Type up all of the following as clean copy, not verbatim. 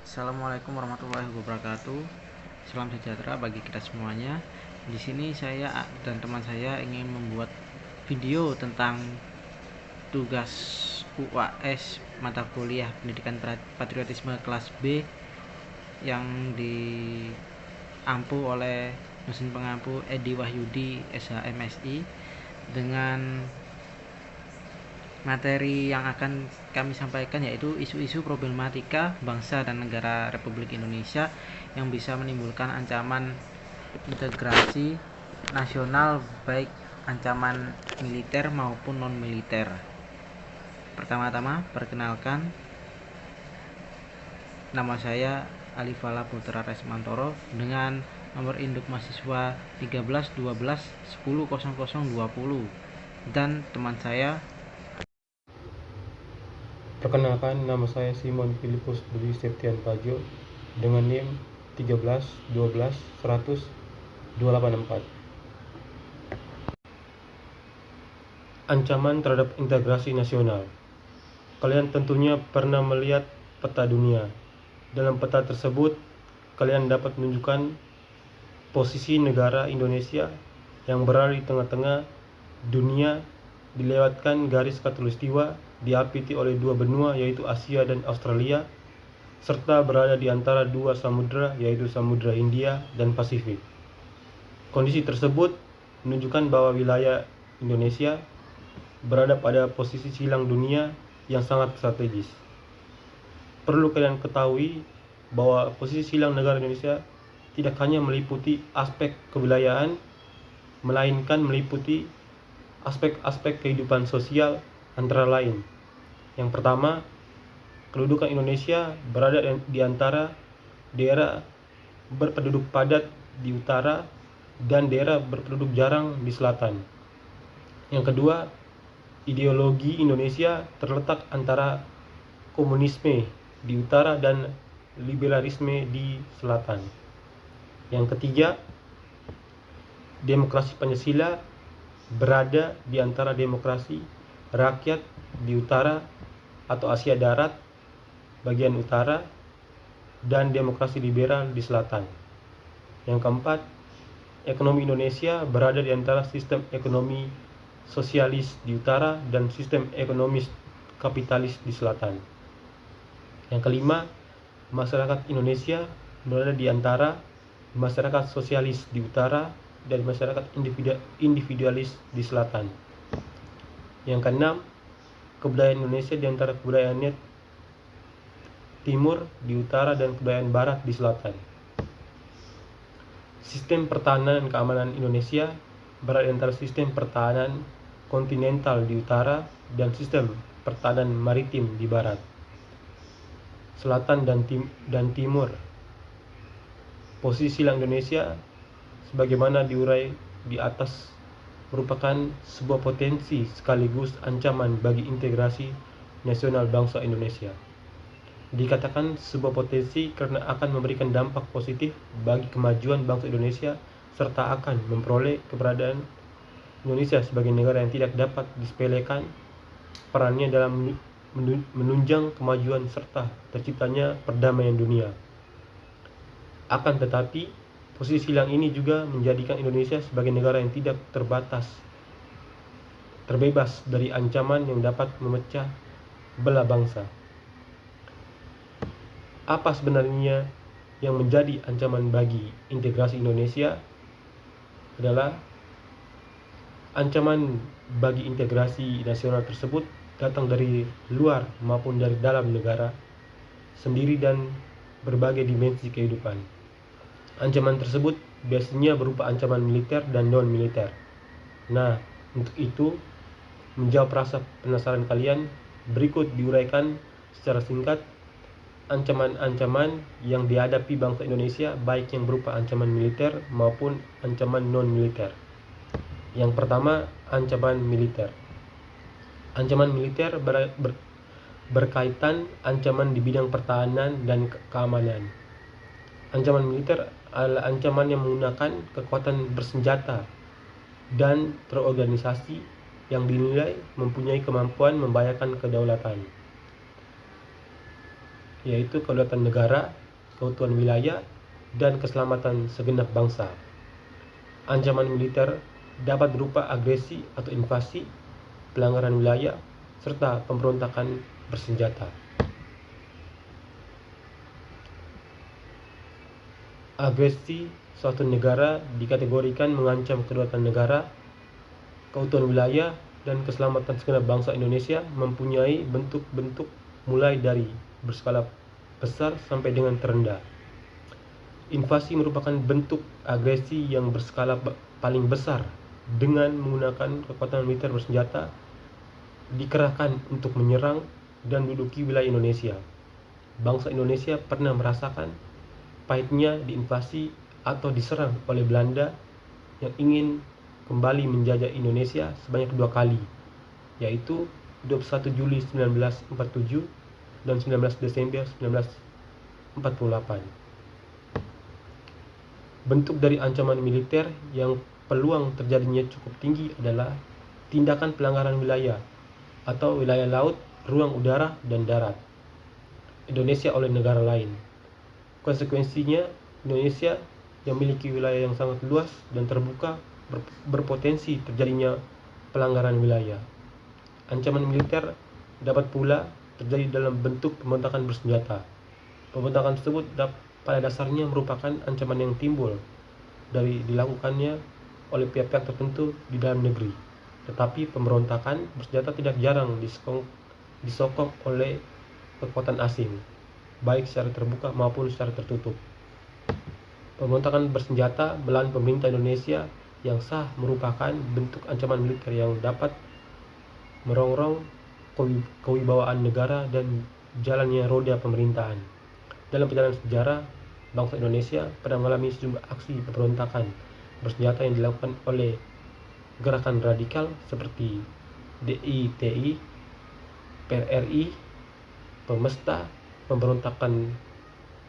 Assalamualaikum warahmatullahi wabarakatuh. Salam sejahtera bagi kita semuanya. Di sini saya dan teman saya ingin membuat video tentang tugas UAS mata kuliah Pendidikan Patriotisme kelas B yang diampu oleh mesin pengampu Edi Wahyudi SHMSI dengan materi yang akan kami sampaikan yaitu isu-isu problematika bangsa dan negara Republik Indonesia yang bisa menimbulkan ancaman integrasi nasional, baik ancaman militer maupun non-militer. Pertama-tama, perkenalkan, nama saya Alifala Putra Resmantoro dengan nomor induk mahasiswa 1312100020 dan teman saya. Perkenalkan, nama saya Simon Filipus Budi Septian Pajo dengan NIM 1312100284. Ancaman terhadap integrasi nasional. Kalian tentunya pernah melihat peta dunia. Dalam peta tersebut, kalian dapat menunjukkan posisi negara Indonesia yang berada di tengah-tengah dunia, dilewatkan garis khatulistiwa, diapiti oleh dua benua yaitu Asia dan Australia, serta berada di antara dua samudra yaitu Samudra Hindia dan Pasifik. Kondisi tersebut menunjukkan bahwa wilayah Indonesia berada pada posisi silang dunia yang sangat strategis. Perlu kalian ketahui bahwa posisi silang negara Indonesia tidak hanya meliputi aspek kewilayahan, melainkan meliputi aspek-aspek kehidupan sosial antara lain. Yang pertama, kedudukan Indonesia berada di antara daerah berpenduduk padat di utara dan daerah berpenduduk jarang di selatan. Yang kedua, ideologi Indonesia terletak antara komunisme di utara dan liberalisme di selatan. Yang ketiga, demokrasi Pancasila berada di antara demokrasi rakyat di utara atau Asia Darat bagian utara dan demokrasi liberal di selatan. Yang keempat, ekonomi Indonesia berada di antara sistem ekonomi sosialis di utara dan sistem ekonomis kapitalis di selatan. Yang kelima, masyarakat Indonesia berada di antara masyarakat sosialis di utara dan masyarakat individualis di selatan. Yang keenam, kebudayaan Indonesia di antara kebudayaan timur di utara dan kebudayaan barat di selatan. Sistem pertahanan dan keamanan Indonesia berada di antara sistem pertahanan kontinental di utara dan sistem pertahanan maritim di barat, selatan dan timur. Posisi silang Indonesia sebagaimana diurai di atas merupakan sebuah potensi sekaligus ancaman bagi integrasi nasional bangsa Indonesia. Dikatakan sebuah potensi karena akan memberikan dampak positif bagi kemajuan bangsa Indonesia serta akan memperoleh keberadaan Indonesia sebagai negara yang tidak dapat disepelekan perannya dalam menunjang kemajuan serta terciptanya perdamaian dunia. Akan tetapi, posisi silang ini juga menjadikan Indonesia sebagai negara yang tidak terbebas dari ancaman yang dapat memecah belah bangsa. Apa sebenarnya yang menjadi ancaman bagi integrasi Indonesia? Adalah ancaman bagi integrasi nasional tersebut datang dari luar maupun dari dalam negara sendiri dan berbagai dimensi kehidupan. Ancaman tersebut biasanya berupa ancaman militer dan non-militer. Nah, untuk itu, menjawab rasa penasaran kalian, berikut diuraikan secara singkat ancaman-ancaman yang dihadapi bangsa Indonesia, baik yang berupa ancaman militer maupun ancaman non-militer. Yang pertama, ancaman militer. Ancaman militer berkaitan ancaman di bidang pertahanan dan keamanan. Ancaman militer adalah ancaman yang menggunakan kekuatan bersenjata dan terorganisasi yang dinilai mempunyai kemampuan membahayakan kedaulatan. yaitu kedaulatan negara, keutuhan wilayah, dan keselamatan segenap bangsa. Ancaman militer dapat berupa agresi atau invasi, pelanggaran wilayah, serta pemberontakan bersenjata. Agresi suatu negara dikategorikan mengancam kedaulatan negara, keutuhan wilayah, dan keselamatan segenap bangsa. Indonesia mempunyai bentuk-bentuk mulai dari berskala besar sampai dengan terendah. Invasi merupakan bentuk agresi yang berskala paling besar dengan menggunakan kekuatan militer bersenjata dikerahkan untuk menyerang dan menduduki wilayah Indonesia. Bangsa Indonesia pernah merasakan pahitnya diinvasi atau diserang oleh Belanda yang ingin kembali menjajah Indonesia sebanyak 2 kali, yaitu 21 Juli 1947 dan 19 Desember 1948. Bentuk dari ancaman militer yang peluang terjadinya cukup tinggi adalah tindakan pelanggaran wilayah atau wilayah laut, ruang udara, dan darat Indonesia oleh negara lain. Konsekuensinya, Indonesia yang memiliki wilayah yang sangat luas dan terbuka berpotensi terjadinya pelanggaran wilayah. Ancaman militer dapat pula terjadi dalam bentuk pemberontakan bersenjata. Pemberontakan tersebut pada dasarnya merupakan ancaman yang timbul dari dilakukannya oleh pihak-pihak tertentu di dalam negeri. Tetapi pemberontakan bersenjata tidak jarang disokong oleh kekuatan asing, baik secara terbuka maupun secara tertutup. Pemberontakan bersenjata melawan pemerintah Indonesia yang sah merupakan bentuk ancaman militer yang dapat merongrong kewibawaan negara dan jalannya roda pemerintahan. Dalam perjalanan sejarah, bangsa Indonesia pernah mengalami sejumlah aksi pemberontakan bersenjata yang dilakukan oleh gerakan radikal seperti DITI, PRRI, Pemesta, Pemberontakan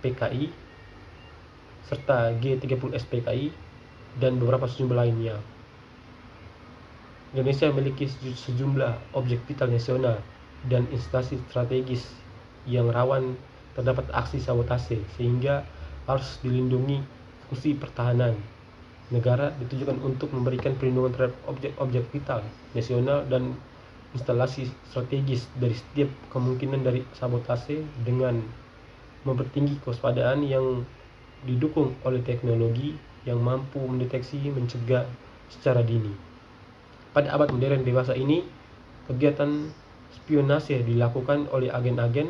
PKI, serta G30S PKI, dan beberapa sejumlah lainnya. Indonesia memiliki sejumlah objek vital nasional dan instasi strategis yang rawan terdapat aksi sabotase, sehingga harus dilindungi. Fungsi pertahanan negara ditujukan untuk memberikan perlindungan terhadap objek-objek vital nasional dan instalasi strategis dari setiap kemungkinan dari sabotase dengan mempertinggi kewaspadaan yang didukung oleh teknologi yang mampu mendeteksi mencegah secara dini. Pada abad modern dewasa ini, kegiatan spionase dilakukan oleh agen-agen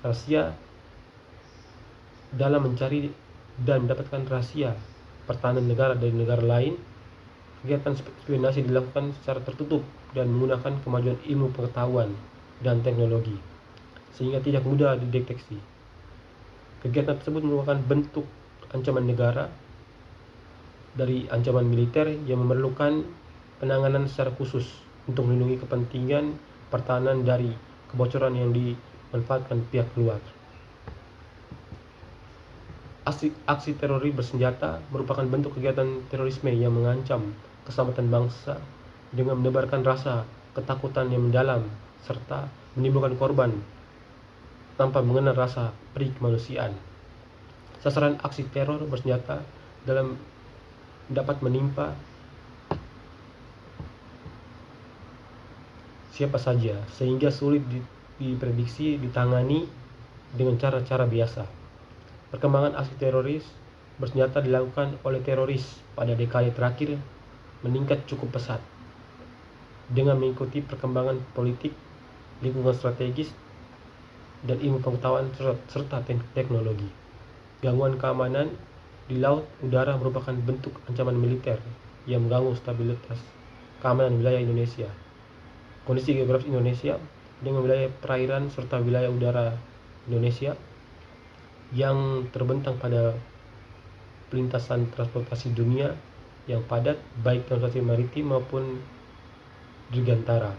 rahasia dalam mencari dan mendapatkan rahasia pertahanan negara dari negara lain. Kegiatan spionase dilakukan secara tertutup dan menggunakan kemajuan ilmu pengetahuan dan teknologi, sehingga tidak mudah dideteksi. Kegiatan tersebut merupakan bentuk ancaman negara dari ancaman militer yang memerlukan penanganan secara khusus untuk melindungi kepentingan pertahanan dari kebocoran yang dimanfaatkan pihak luar. Aksi teroris bersenjata merupakan bentuk kegiatan terorisme yang mengancam keselamatan bangsa dengan menebarkan rasa ketakutan yang mendalam serta menimbulkan korban tanpa mengenal rasa perih kemanusiaan. Sasaran aksi teror bersenjata dapat menimpa siapa saja, sehingga sulit diprediksi ditangani dengan cara-cara biasa. Perkembangan aksi teroris bersenjata dilakukan oleh teroris pada dekade terakhir meningkat cukup pesat dengan mengikuti perkembangan politik, lingkungan strategis, dan ilmu pengetahuan serta teknologi. Gangguan keamanan di laut udara merupakan bentuk ancaman militer yang mengganggu stabilitas keamanan wilayah Indonesia. Kondisi geografis Indonesia dengan wilayah perairan serta wilayah udara Indonesia yang terbentang pada pelintasan transportasi dunia yang padat, baik transportasi maritim maupun dirgantara.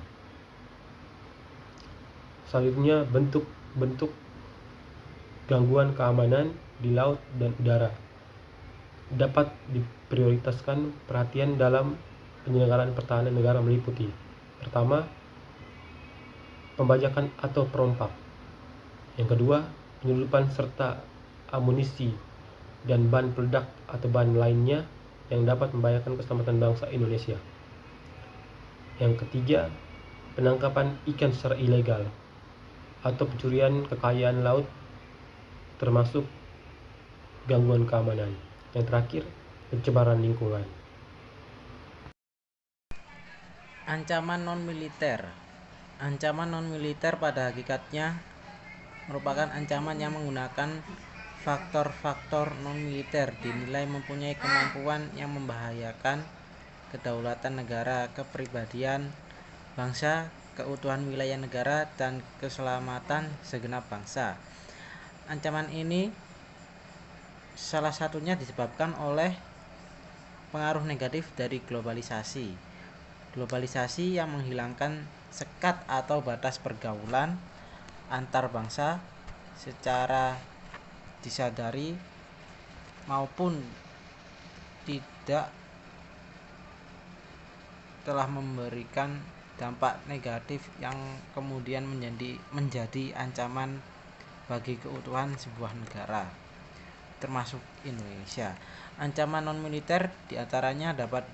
Selanjutnya, bentuk gangguan keamanan di laut dan udara dapat diprioritaskan perhatian dalam penyelenggaraan pertahanan negara meliputi: pertama, pembajakan atau perompak; yang kedua, penyelundupan serta amunisi dan bahan peledak atau bahan lainnya yang dapat membahayakan keselamatan bangsa Indonesia. Yang ketiga, penangkapan ikan secara ilegal atau pencurian kekayaan laut termasuk gangguan keamanan. Yang terakhir, pencemaran lingkungan. Ancaman non-militer. Ancaman non-militer pada hakikatnya merupakan ancaman yang menggunakan faktor-faktor non-militer dinilai mempunyai kemampuan yang membahayakan kedaulatan negara, kepribadian bangsa, keutuhan wilayah negara, dan keselamatan segenap bangsa. Ancaman ini salah satunya disebabkan oleh pengaruh negatif dari globalisasi. Globalisasi yang menghilangkan sekat atau batas pergaulan antar bangsa secara disadari maupun tidak telah memberikan dampak negatif yang kemudian menjadi ancaman bagi keutuhan sebuah negara, termasuk Indonesia. Ancaman non-militer diantaranya dapat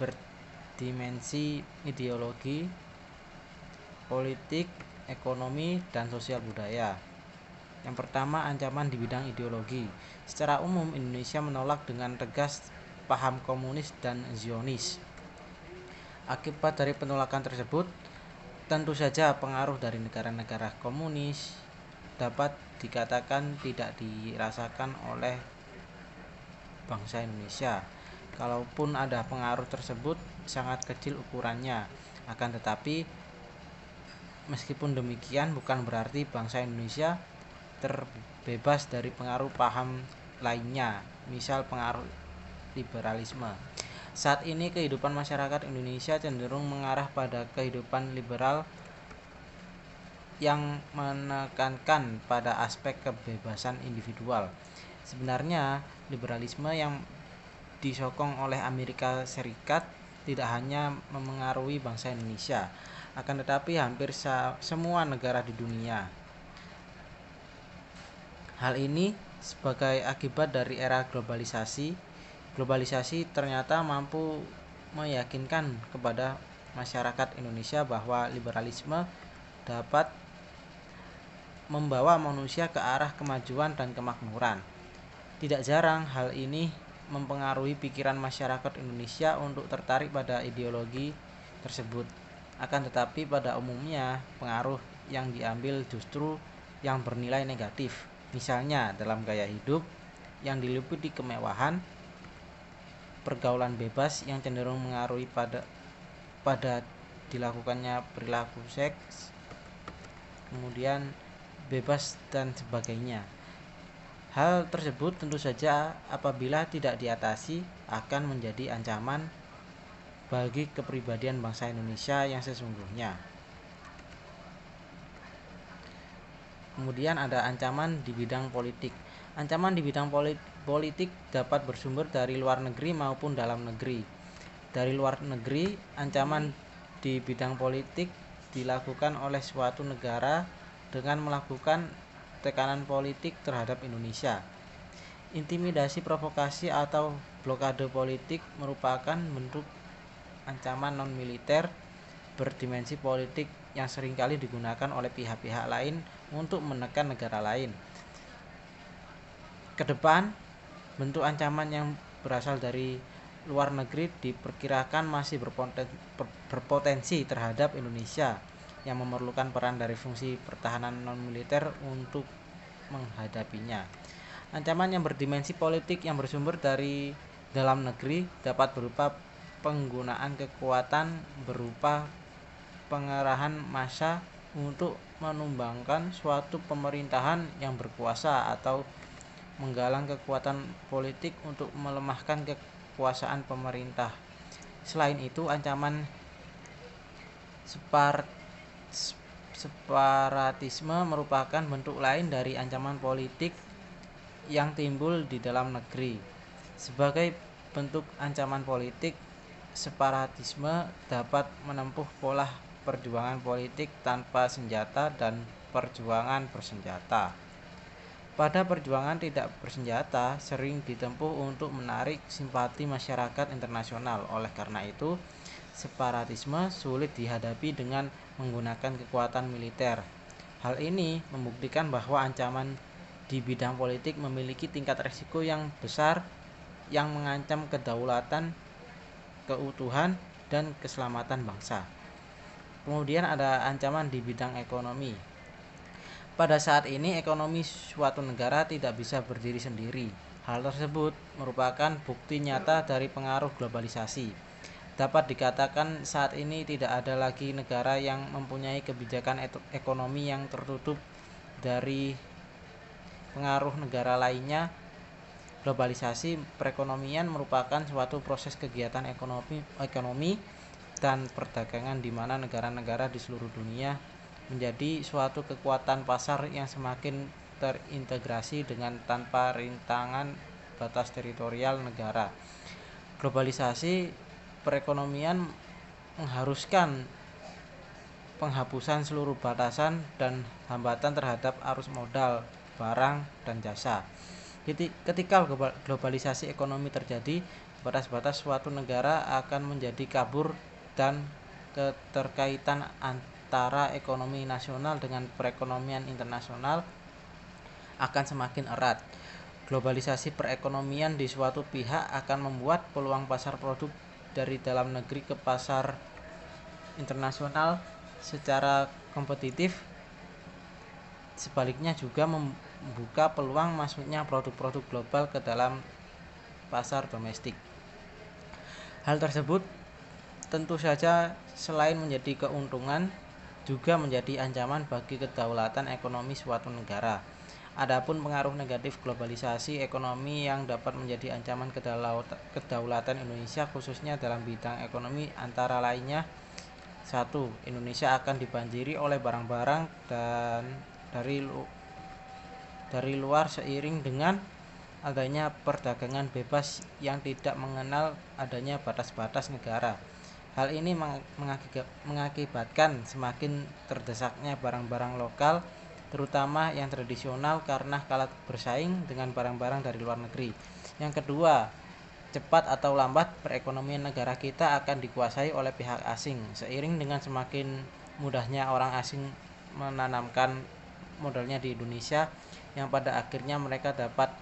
berdimensi ideologi, politik, ekonomi, dan sosial budaya. Yang pertama, ancaman di bidang ideologi. Secara umum, Indonesia menolak dengan tegas paham komunis dan Zionis. Akibat dari penolakan tersebut, tentu saja pengaruh dari negara-negara komunis dapat dikatakan tidak dirasakan oleh bangsa Indonesia. Kalaupun ada pengaruh tersebut, sangat kecil ukurannya. Akan tetapi, meskipun demikian, bukan berarti bangsa Indonesia terbebas dari pengaruh paham lainnya, misal pengaruh liberalisme. Saat ini kehidupan masyarakat Indonesia cenderung mengarah pada kehidupan liberal yang menekankan pada aspek kebebasan individual. Sebenarnya, liberalisme yang disokong oleh Amerika Serikat tidak hanya memengaruhi bangsa Indonesia, akan tetapi hampir semua negara di dunia. Hal ini sebagai akibat dari era globalisasi. Globalisasi ternyata mampu meyakinkan kepada masyarakat Indonesia bahwa liberalisme dapat membawa manusia ke arah kemajuan dan kemakmuran. Tidak jarang hal ini mempengaruhi pikiran masyarakat Indonesia untuk tertarik pada ideologi tersebut. Akan tetapi pada umumnya pengaruh yang diambil justru yang bernilai negatif. Misalnya dalam gaya hidup yang diliputi kemewahan, pergaulan bebas yang cenderung mengaruhi pada dilakukannya perilaku seks, kemudian bebas dan sebagainya. Hal tersebut tentu saja apabila tidak diatasi akan menjadi ancaman bagi kepribadian bangsa Indonesia yang sesungguhnya. Kemudian ada ancaman di bidang politik. Ancaman di bidang politik dapat bersumber dari luar negeri maupun dalam negeri. Dari luar negeri, ancaman di bidang politik dilakukan oleh suatu negara dengan melakukan tekanan politik terhadap Indonesia. Intimidasi, provokasi, atau blokade politik merupakan bentuk ancaman non-militer berdimensi politik yang seringkali digunakan oleh pihak-pihak lain untuk menekan negara lain. Kedepan, bentuk ancaman yang berasal dari luar negeri diperkirakan masih berpotensi terhadap Indonesia yang memerlukan peran dari fungsi pertahanan non-militer untuk menghadapinya. Ancaman yang berdimensi politik yang bersumber dari dalam negeri dapat berupa penggunaan kekuatan berupa pengerahan massa untuk menumbangkan suatu pemerintahan yang berkuasa atau menggalang kekuatan politik untuk melemahkan kekuasaan pemerintah. Selain itu, ancaman separatisme merupakan bentuk lain dari ancaman politik yang timbul di dalam negeri. Sebagai bentuk ancaman politik, separatisme dapat menempuh pola perjuangan politik tanpa senjata dan perjuangan bersenjata. pada perjuangan tidak bersenjata sering ditempuh untuk menarik simpati masyarakat internasional. Oleh karena itu, separatisme sulit dihadapi dengan menggunakan kekuatan militer. Hal ini membuktikan bahwa ancaman di bidang politik memiliki tingkat risiko yang besar yang mengancam kedaulatan, keutuhan, dan keselamatan bangsa. Kemudian ada ancaman di bidang ekonomi. Pada saat ini ekonomi suatu negara tidak bisa berdiri sendiri. Hal tersebut merupakan bukti nyata dari pengaruh globalisasi. Dapat dikatakan saat ini tidak ada lagi negara yang mempunyai kebijakan ekonomi yang tertutup dari pengaruh negara lainnya. Globalisasi perekonomian merupakan suatu proses kegiatan ekonomi dan perdagangan di mana negara-negara di seluruh dunia menjadi suatu kekuatan pasar yang semakin terintegrasi dengan tanpa rintangan batas teritorial negara. Globalisasi perekonomian mengharuskan penghapusan seluruh batasan dan hambatan terhadap arus modal, barang, dan jasa. Ketika globalisasi ekonomi terjadi, batas-batas suatu negara akan menjadi kabur dan keterkaitan antara ekonomi nasional dengan perekonomian internasional akan semakin erat. Globalisasi perekonomian di suatu pihak akan membuat peluang pasar produk dari dalam negeri ke pasar internasional secara kompetitif. Sebaliknya juga membuka peluang masuknya produk-produk global ke dalam pasar domestik. Hal tersebut tentu saja selain menjadi keuntungan juga menjadi ancaman bagi kedaulatan ekonomi suatu negara. Adapun pengaruh negatif globalisasi ekonomi yang dapat menjadi ancaman kedaulatan Indonesia khususnya dalam bidang ekonomi antara lainnya: 1. Indonesia akan dibanjiri oleh barang-barang dan dari luar seiring dengan adanya perdagangan bebas yang tidak mengenal adanya batas-batas negara. Hal ini mengakibatkan semakin terdesaknya barang-barang lokal, terutama yang tradisional, karena kalah bersaing dengan barang-barang dari luar negeri. Yang kedua, cepat atau lambat perekonomian negara kita akan dikuasai oleh pihak asing seiring dengan semakin mudahnya orang asing menanamkan modalnya di Indonesia, yang pada akhirnya mereka dapat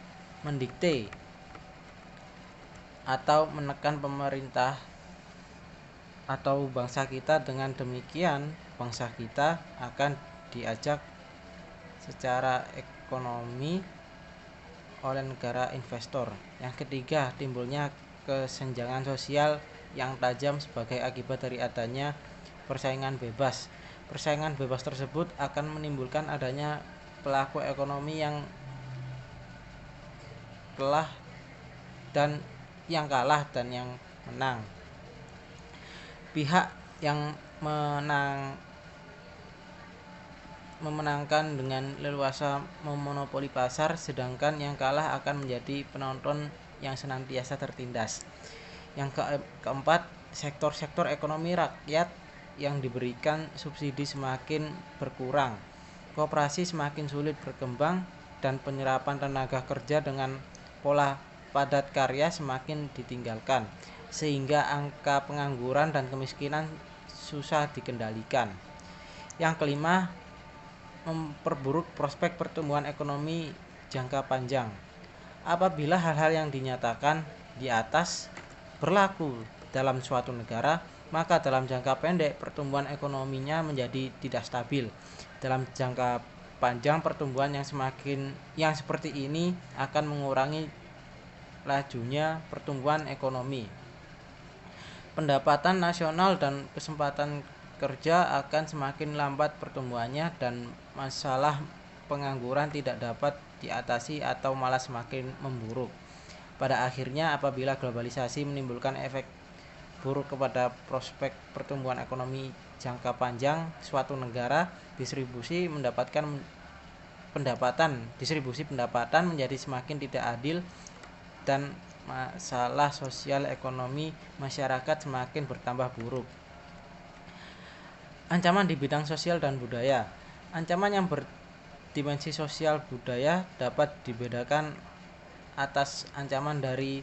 mendikte atau menekan pemerintah atau bangsa kita. Dengan demikian bangsa kita akan diajak secara ekonomi oleh negara investor. Yang ketiga, timbulnya kesenjangan sosial yang tajam sebagai akibat dari adanya persaingan bebas. Persaingan bebas tersebut akan menimbulkan adanya pelaku ekonomi yang kalah dan yang menang. Pihak yang memenangkan dengan leluasa memonopoli pasar, sedangkan yang kalah akan menjadi penonton yang senantiasa tertindas. Yang keempat, sektor-sektor ekonomi rakyat yang diberikan subsidi semakin berkurang, koperasi semakin sulit berkembang, dan penyerapan tenaga kerja dengan pola padat karya semakin ditinggalkan, sehingga angka pengangguran dan kemiskinan susah dikendalikan. Yang kelima, memperburuk prospek pertumbuhan ekonomi jangka panjang. Apabila hal-hal yang dinyatakan di atas berlaku dalam suatu negara, maka dalam jangka pendek pertumbuhan ekonominya menjadi tidak stabil. Dalam jangka panjang pertumbuhan yang seperti ini akan mengurangi lajunya pertumbuhan ekonomi. Pendapatan nasional dan kesempatan kerja akan semakin lambat pertumbuhannya, dan masalah pengangguran tidak dapat diatasi atau malah semakin memburuk. Pada akhirnya, apabila globalisasi menimbulkan efek buruk kepada prospek pertumbuhan ekonomi jangka panjang suatu negara, distribusi pendapatan menjadi semakin tidak adil, dan masalah sosial ekonomi masyarakat semakin bertambah buruk. Ancaman di bidang sosial dan budaya. Ancaman yang dimensi sosial budaya dapat dibedakan atas ancaman dari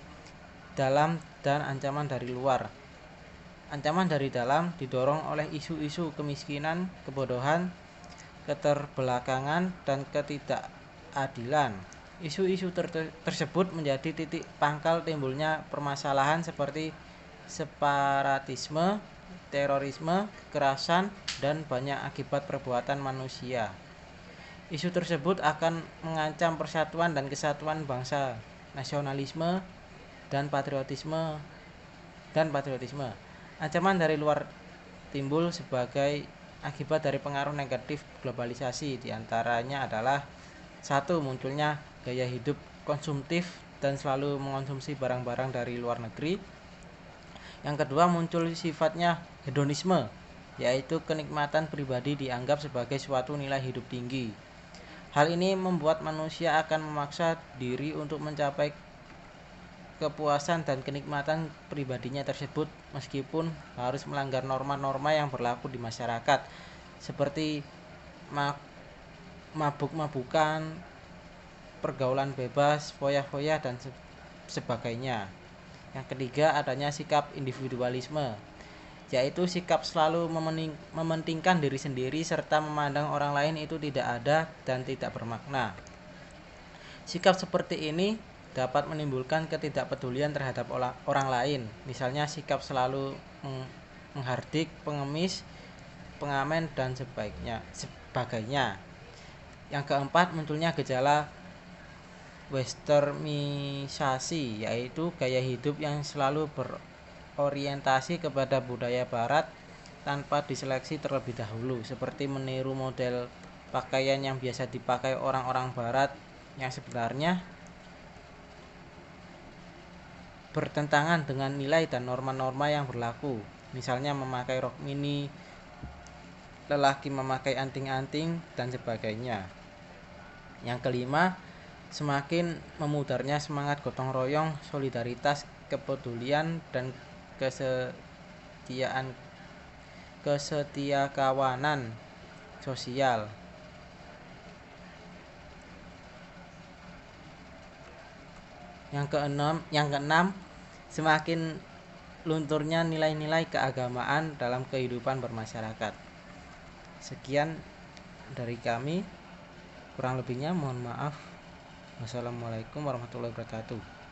dalam dan ancaman dari luar. Ancaman dari dalam didorong oleh isu-isu kemiskinan, kebodohan, keterbelakangan, dan ketidakadilan. Isu-isu tersebut menjadi titik pangkal timbulnya permasalahan seperti separatisme, terorisme, kekerasan, dan banyak akibat perbuatan manusia. Isu tersebut akan mengancam persatuan dan kesatuan bangsa, nasionalisme, dan patriotisme. Ancaman dari luar timbul sebagai akibat dari pengaruh negatif globalisasi, diantaranya adalah 1. Munculnya gaya hidup konsumtif dan selalu mengonsumsi barang-barang dari luar negeri. Yang kedua, muncul sifatnya hedonisme, yaitu kenikmatan pribadi dianggap sebagai suatu nilai hidup tinggi. Hal ini membuat manusia akan memaksa diri untuk mencapai kepuasan dan kenikmatan pribadinya tersebut meskipun harus melanggar norma-norma yang berlaku di masyarakat seperti mabuk-mabukan, pergaulan bebas, foya-foya, dan sebagainya. Yang ketiga, adanya sikap individualisme, yaitu sikap selalu mementingkan diri sendiri serta memandang orang lain itu tidak ada dan tidak bermakna. Sikap seperti ini dapat menimbulkan ketidakpedulian terhadap orang lain, misalnya sikap selalu menghardik, pengemis, pengamen, dan sebagainya. Yang keempat, munculnya gejala westernisasi, yaitu gaya hidup yang selalu berorientasi kepada budaya barat tanpa diseleksi terlebih dahulu, seperti meniru model pakaian yang biasa dipakai orang-orang barat yang sebenarnya bertentangan dengan nilai dan norma-norma yang berlaku, misalnya memakai rok mini, lelaki memakai anting-anting, dan sebagainya. Yang kelima, semakin memudarnya semangat gotong royong, solidaritas, kepedulian, dan kesetiakawanan sosial. Yang keenam, semakin lunturnya nilai-nilai keagamaan dalam kehidupan bermasyarakat. Sekian dari kami, kurang lebihnya mohon maaf. Wassalamualaikum warahmatullahi wabarakatuh.